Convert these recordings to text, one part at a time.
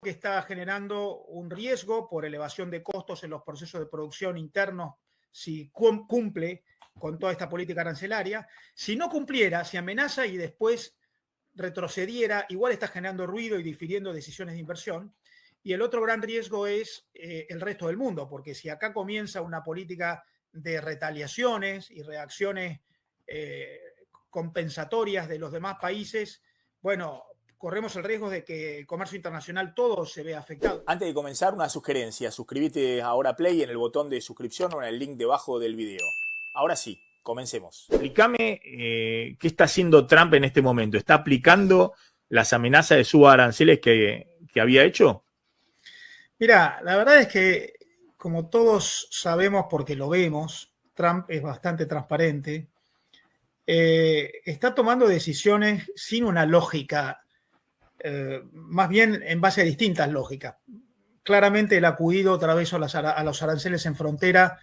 que está generando un riesgo por elevación de costos en los procesos de producción internos si cumple con toda esta política arancelaria. Si no cumpliera, si amenaza y después retrocediera, igual está generando ruido y difiriendo decisiones de inversión. Y el otro gran riesgo es el resto del mundo, porque si acá comienza una política de retaliaciones y reacciones compensatorias de los demás países, bueno, corremos el riesgo de que el comercio internacional todo se vea afectado. Antes de comenzar, una sugerencia. Suscríbete ahora Play en el botón de suscripción o en el link debajo del video. Ahora sí, comencemos. Explícame qué está haciendo Trump en este momento. ¿Está aplicando las amenazas de suba aranceles que había hecho? Mira, la verdad es que, como todos sabemos porque lo vemos, Trump es bastante transparente. Está tomando decisiones sin una lógica, más bien en base a distintas lógicas. Claramente él ha acudido otra vez a los aranceles en frontera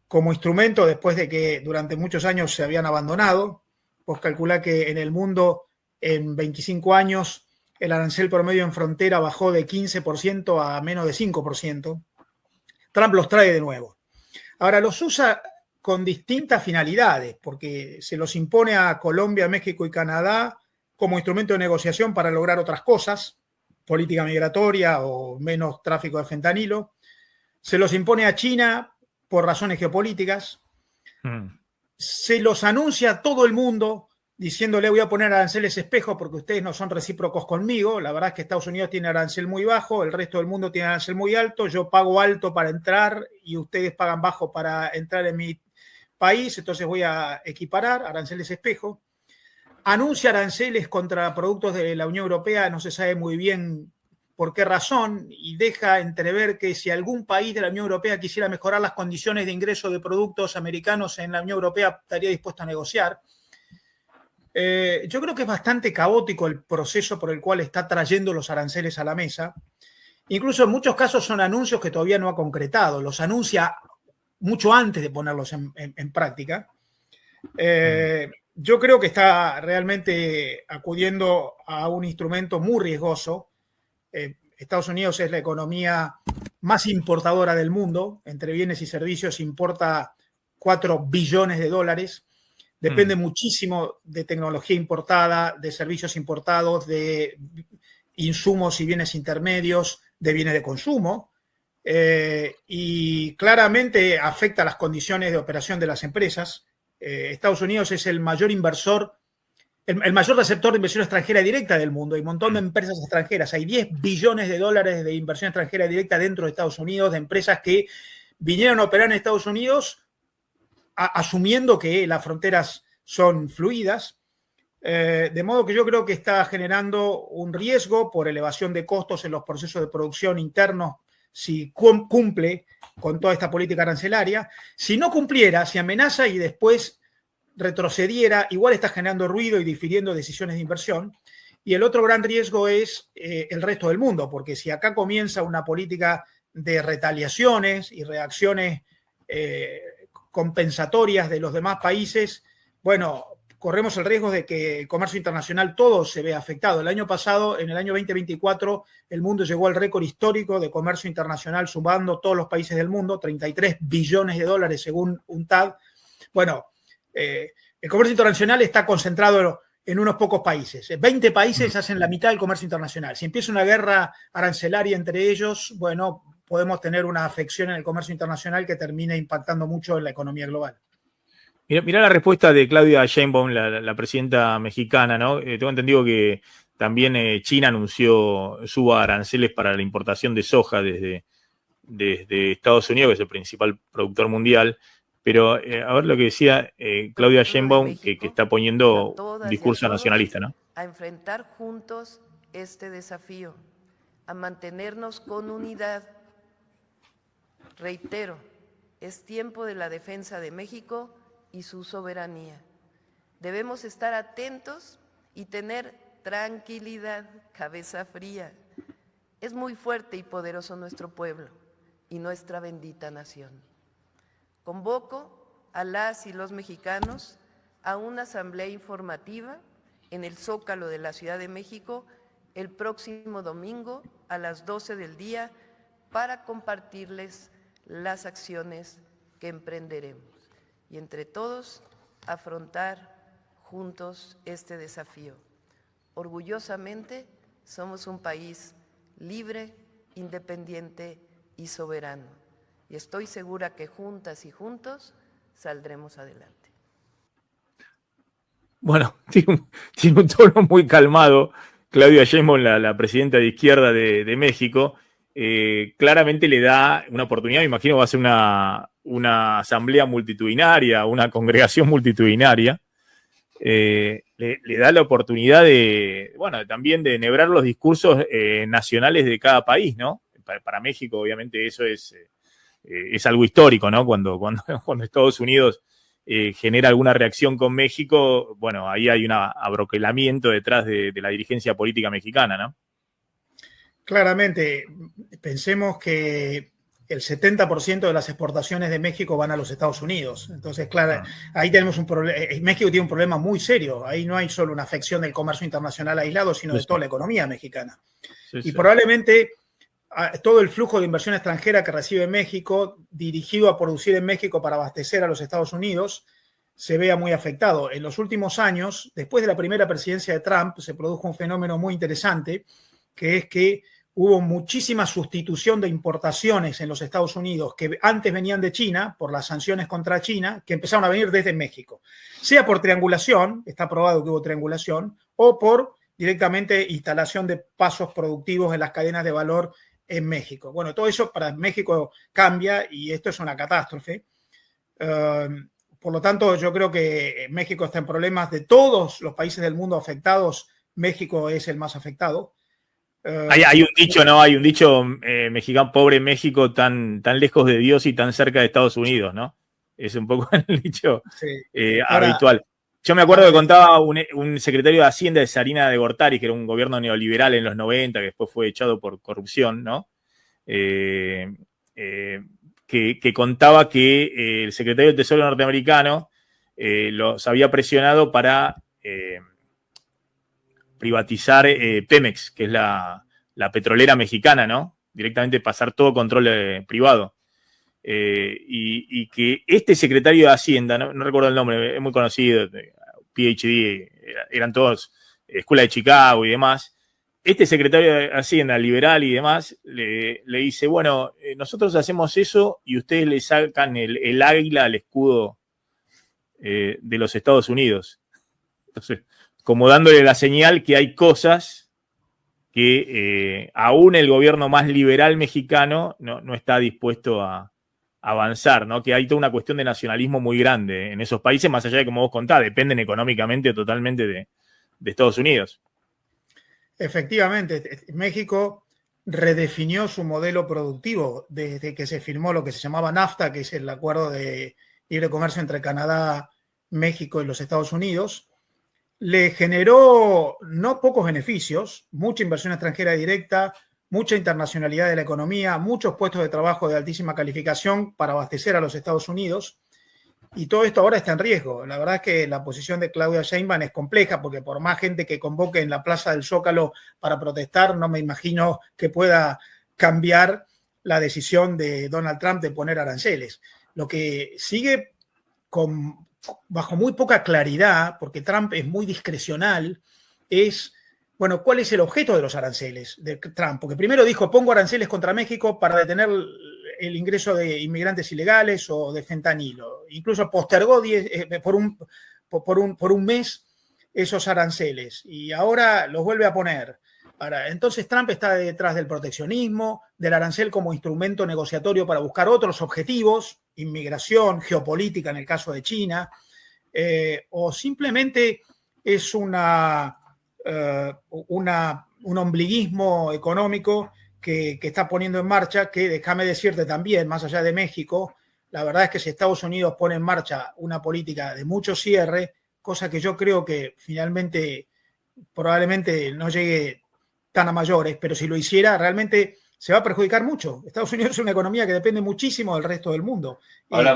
como instrumento después de que durante muchos años se habían abandonado. Vos calculá que en el mundo en 25 años el arancel promedio en frontera bajó de 15% a menos de 5%. Trump los trae de nuevo. Ahora los usa con distintas finalidades, porque se los impone a Colombia, México y Canadá como instrumento de negociación para lograr otras cosas, política migratoria o menos tráfico de fentanilo. Se los impone a China por razones geopolíticas. Se los anuncia a todo el mundo diciéndole voy a poner aranceles espejo porque ustedes no son recíprocos conmigo. La verdad es que Estados Unidos tiene arancel muy bajo, el resto del mundo tiene arancel muy alto, yo pago alto para entrar y ustedes pagan bajo para entrar en mi país, entonces voy a equiparar aranceles espejo. Anuncia aranceles contra productos de la Unión Europea, no se sabe muy bien por qué razón, y deja entrever que si algún país de la Unión Europea quisiera mejorar las condiciones de ingreso de productos americanos en la Unión Europea, estaría dispuesto a negociar. Yo creo que es bastante caótico el proceso por el cual está trayendo los aranceles a la mesa. Incluso en muchos casos son anuncios que todavía no ha concretado, los anuncia mucho antes de ponerlos en práctica. Yo creo que está realmente acudiendo a un instrumento muy riesgoso. Estados Unidos es la economía más importadora del mundo, entre bienes y servicios importa 4 billones de dólares. Depende muchísimo de tecnología importada, de servicios importados, de insumos y bienes intermedios, de bienes de consumo, y claramente afecta las condiciones de operación de las empresas. Estados Unidos es el mayor inversor, el mayor receptor de inversión extranjera directa del mundo. Hay un montón de empresas extranjeras. Hay 10 billones de dólares de inversión extranjera directa dentro de Estados Unidos, de empresas que vinieron a operar en Estados Unidos asumiendo que las fronteras son fluidas, de modo que yo creo que está generando un riesgo por elevación de costos en los procesos de producción internos si cumple con toda esta política arancelaria. Si no cumpliera, si amenaza y después retrocediera, igual está generando ruido y difiriendo decisiones de inversión. Y el otro gran riesgo es el resto del mundo, porque si acá comienza una política de retaliaciones y reacciones compensatorias de los demás países, bueno, corremos el riesgo de que el comercio internacional todo se vea afectado. El año pasado, en el año 2024, el mundo llegó al récord histórico de comercio internacional, sumando todos los países del mundo, 33 billones de dólares según UNTAD. Bueno, el comercio internacional está concentrado en unos pocos países. 20 países hacen la mitad del comercio internacional. Si empieza una guerra arancelaria entre ellos, bueno, podemos tener una afección en el comercio internacional que termine impactando mucho en la economía global. Mirá la respuesta de Claudia Sheinbaum, la presidenta mexicana, ¿no? Tengo entendido que también China anunció suba aranceles para la importación de soja desde Estados Unidos, que es el principal productor mundial. Pero a ver lo que decía Claudia Sheinbaum, que está poniendo un discurso nacionalista, ¿no? A enfrentar juntos este desafío, a mantenernos con unidad. Reitero, es tiempo de la defensa de México y su soberanía. Debemos estar atentos y tener tranquilidad, cabeza fría. Es muy fuerte y poderoso nuestro pueblo y nuestra bendita nación. Convoco a las y los mexicanos a una asamblea informativa en el Zócalo de la Ciudad de México el próximo domingo a las 12 del día para compartirles las acciones que emprenderemos y entre todos afrontar juntos este desafío. Orgullosamente somos un país libre, independiente y soberano. Y estoy segura que juntas y juntos saldremos adelante. Bueno, tiene un tono muy calmado Claudia Sheinbaum, la presidenta de izquierda de México. Claramente le da una oportunidad, me imagino va a ser una asamblea multitudinaria, una congregación multitudinaria. Le da la oportunidad también de enhebrar los discursos nacionales de cada país, ¿no? Para México, obviamente, eso es algo histórico, ¿no? Cuando Estados Unidos genera alguna reacción con México, bueno, ahí hay un abroquelamiento detrás de la dirigencia política mexicana, ¿no? Claramente, pensemos que el 70% de las exportaciones de México van a los Estados Unidos. Entonces, claro, ahí tenemos un problema. México tiene un problema muy serio. Ahí no hay solo una afección del comercio internacional aislado, sino de toda la economía mexicana. Y probablemente todo el flujo de inversión extranjera que recibe México, dirigido a producir en México para abastecer a los Estados Unidos, se vea muy afectado. En los últimos años, después de la primera presidencia de Trump, se produjo un fenómeno muy interesante, que es que hubo muchísima sustitución de importaciones en los Estados Unidos que antes venían de China, por las sanciones contra China, que empezaron a venir desde México. Sea por triangulación, está probado que hubo triangulación, o por directamente instalación de pasos productivos en las cadenas de valor en México. Bueno, todo eso para México cambia y esto es una catástrofe. Por lo tanto, yo creo que México está en problemas. De todos los países del mundo afectados, México es el más afectado. Hay un dicho, ¿no? Hay un dicho mexicano, pobre México, tan lejos de Dios y tan cerca de Estados Unidos, ¿no? Es un poco el dicho habitual. Yo me acuerdo que contaba un secretario de Hacienda de Sarina de Gortari, que era un gobierno neoliberal en los 90, que después fue echado por corrupción, ¿no? Que contaba que el secretario del Tesoro norteamericano los había presionado para privatizar Pemex, que es la petrolera mexicana, ¿no? Directamente pasar todo control privado. Y que este secretario de Hacienda, no recuerdo el nombre, es muy conocido, PhD, eran todos escuela de Chicago y demás. Este secretario de Hacienda, liberal y demás, le dice, bueno, nosotros hacemos eso y ustedes le sacan el águila al escudo de los Estados Unidos. Entonces, como dándole la señal que hay cosas que aún el gobierno más liberal mexicano no está dispuesto a avanzar, ¿no? Que hay toda una cuestión de nacionalismo muy grande en esos países, más allá de, como vos contás, dependen económicamente totalmente de Estados Unidos. Efectivamente, México redefinió su modelo productivo desde que se firmó lo que se llamaba NAFTA, que es el acuerdo de libre comercio entre Canadá, México y los Estados Unidos. Le generó no pocos beneficios, mucha inversión extranjera directa, mucha internacionalidad de la economía, muchos puestos de trabajo de altísima calificación para abastecer a los Estados Unidos. Y todo esto ahora está en riesgo. La verdad es que la posición de Claudia Sheinbaum es compleja porque por más gente que convoque en la Plaza del Zócalo para protestar, no me imagino que pueda cambiar la decisión de Donald Trump de poner aranceles. Lo que sigue bajo muy poca claridad, porque Trump es muy discrecional, es, bueno, ¿cuál es el objeto de los aranceles de Trump? Porque primero dijo, pongo aranceles contra México para detener el ingreso de inmigrantes ilegales o de fentanilo. Incluso postergó por un mes esos aranceles y ahora los vuelve a poner. Entonces Trump está detrás del proteccionismo, del arancel como instrumento negociatorio para buscar otros objetivos, inmigración, geopolítica en el caso de China, o simplemente es un ombliguismo económico que está poniendo en marcha, que déjame decirte también, más allá de México, la verdad es que si Estados Unidos pone en marcha una política de mucho cierre, cosa que yo creo que finalmente probablemente no llegue tan a mayores, pero si lo hiciera realmente se va a perjudicar mucho. Estados Unidos es una economía que depende muchísimo del resto del mundo. Ahora,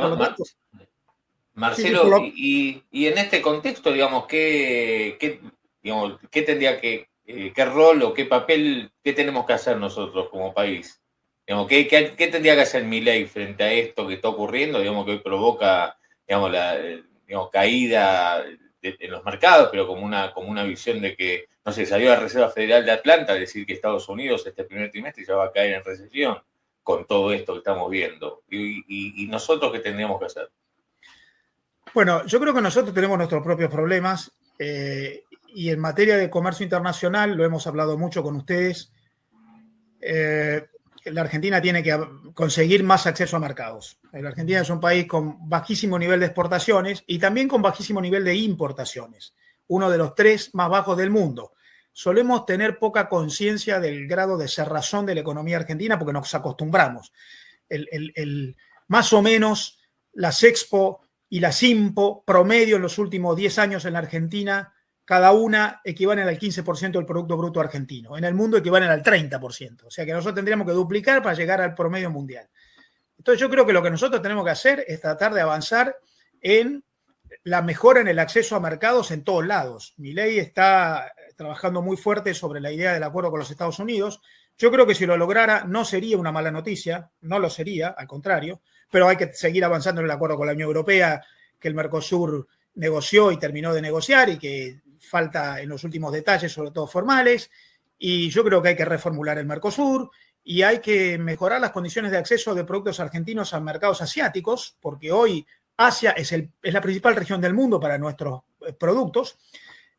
Marcelo, y en este contexto, digamos, ¿qué tendría que qué rol o qué papel, qué tenemos que hacer nosotros como país. Digamos, ¿qué tendría que hacer Milei frente a esto que está ocurriendo? Digamos, que hoy provoca, digamos, caída en los mercados, pero como una visión de que, no sé, salió la Reserva Federal de Atlanta a decir que Estados Unidos este primer trimestre ya va a caer en recesión con todo esto que estamos viendo. ¿Y nosotros qué tendríamos que hacer? Bueno, yo creo que nosotros tenemos nuestros propios problemas y en materia de comercio internacional, lo hemos hablado mucho con ustedes, la Argentina tiene que conseguir más acceso a mercados. La Argentina es un país con bajísimo nivel de exportaciones y también con bajísimo nivel de importaciones, uno de los 3 más bajos del mundo. Solemos tener poca conciencia del grado de cerrazón de la economía argentina porque nos acostumbramos. Más o menos las Expo y las IMPO promedio en los últimos 10 años en la Argentina, cada una equivalen al 15% del Producto Bruto argentino. En el mundo equivalen al 30%. O sea que nosotros tendríamos que duplicar para llegar al promedio mundial. Entonces yo creo que lo que nosotros tenemos que hacer es tratar de avanzar en la mejora en el acceso a mercados en todos lados. Milei está trabajando muy fuerte sobre la idea del acuerdo con los Estados Unidos. Yo creo que si lo lograra no sería una mala noticia, no lo sería, al contrario, pero hay que seguir avanzando en el acuerdo con la Unión Europea, que el Mercosur negoció y terminó de negociar y que falta en los últimos detalles, sobre todo formales, y yo creo que hay que reformular el Mercosur y hay que mejorar las condiciones de acceso de productos argentinos a mercados asiáticos, porque hoy Asia es la principal región del mundo para nuestros productos,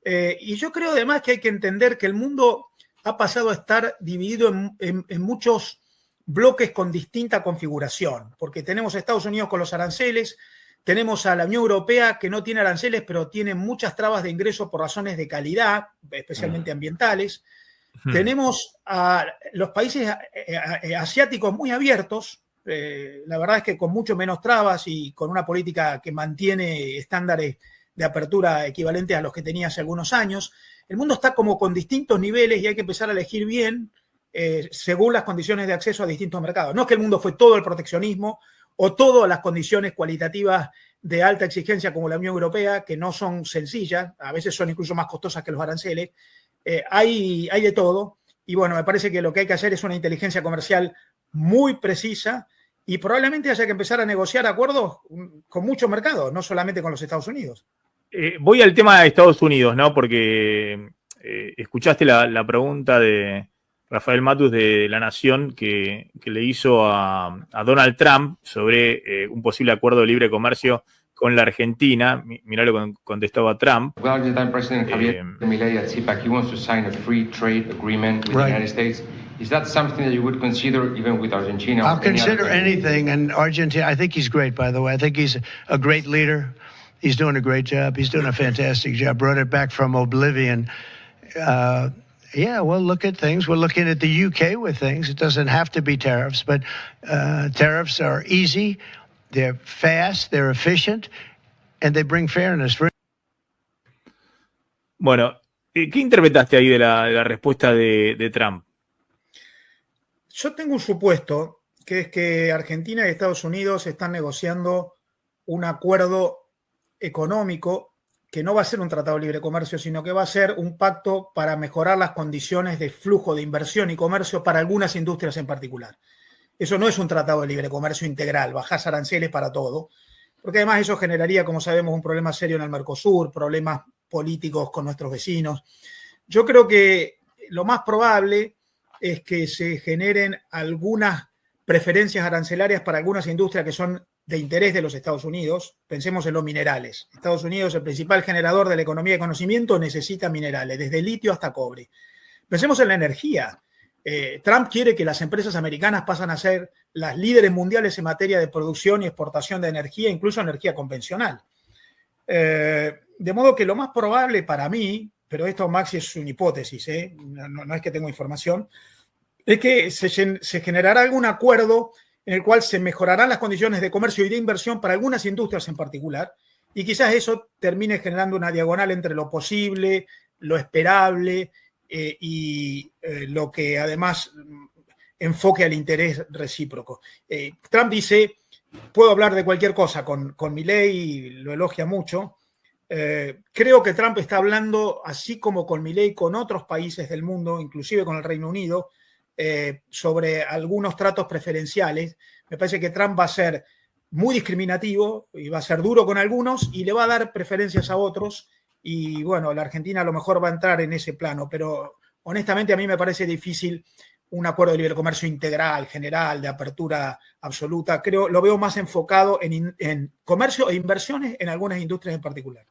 y yo creo además que hay que entender que el mundo ha pasado a estar dividido en muchos bloques con distinta configuración, porque tenemos a Estados Unidos con los aranceles, tenemos a la Unión Europea que no tiene aranceles, pero tiene muchas trabas de ingreso por razones de calidad, especialmente ambientales. Tenemos a los países asiáticos muy abiertos, la verdad es que con mucho menos trabas y con una política que mantiene estándares de apertura equivalentes a los que tenía hace algunos años. El mundo está como con distintos niveles y hay que empezar a elegir bien según las condiciones de acceso a distintos mercados. No es que el mundo fue todo el proteccionismo o todas las condiciones cualitativas de alta exigencia como la Unión Europea, que no son sencillas, a veces son incluso más costosas que los aranceles. Hay de todo y bueno, me parece que lo que hay que hacer es una inteligencia comercial muy precisa y probablemente haya que empezar a negociar acuerdos con muchos mercados, no solamente con los Estados Unidos. Voy al tema de Estados Unidos, ¿no? Porque escuchaste la pregunta de Rafael Matus de La Nación que le hizo a Donald Trump sobre un posible acuerdo de libre comercio con la Argentina. Mirá lo que contestaba Trump. Well, Argentine President Javier Milei at CPAC, he wants to sign a free trade agreement with the United States. Is that something that you would consider even with Argentina? I'll consider anything, and Argentina, I think he's great, by the way. I think he's a great leader. He's doing a great job. He's doing a fantastic job. Brought it back from oblivion. Yeah, we'll look at things. We're looking at the UK with things. It doesn't have to be tariffs, but tariffs are easy, they're fast, they're efficient, and they bring fairness. Bueno, ¿qué interpretaste ahí de la respuesta de Trump? Yo tengo un supuesto, que es que Argentina y Estados Unidos están negociando un acuerdo económico que no va a ser un tratado de libre comercio, sino que va a ser un pacto para mejorar las condiciones de flujo de inversión y comercio para algunas industrias en particular. Eso no es un tratado de libre comercio integral, bajás aranceles para todo, porque además eso generaría, como sabemos, un problema serio en el Mercosur, problemas políticos con nuestros vecinos. Yo creo que lo más probable es que se generen algunas preferencias arancelarias para algunas industrias que son de interés de los Estados Unidos. Pensemos en los minerales. Estados Unidos, el principal generador de la economía de conocimiento, necesita minerales, desde litio hasta cobre. Pensemos en la energía. Trump quiere que las empresas americanas pasen a ser las líderes mundiales en materia de producción y exportación de energía, incluso energía convencional. De modo que lo más probable para mí, pero esto, Maxi, es una hipótesis, no es que tengo información, es que se generará algún acuerdo en el cual se mejorarán las condiciones de comercio y de inversión para algunas industrias en particular, y quizás eso termine generando una diagonal entre lo posible, lo esperable y lo que además enfoque al interés recíproco. Trump dice, puedo hablar de cualquier cosa con Milei, lo elogia mucho, Creo que Trump está hablando, así como con Milei, con otros países del mundo, inclusive con el Reino Unido, sobre algunos tratos preferenciales. Me parece que Trump va a ser muy discriminativo y va a ser duro con algunos y le va a dar preferencias a otros. Y bueno, la Argentina a lo mejor va a entrar en ese plano, pero honestamente a mí me parece difícil un acuerdo de libre comercio integral, general, de apertura absoluta. Lo veo más enfocado en comercio e inversiones en algunas industrias en particular.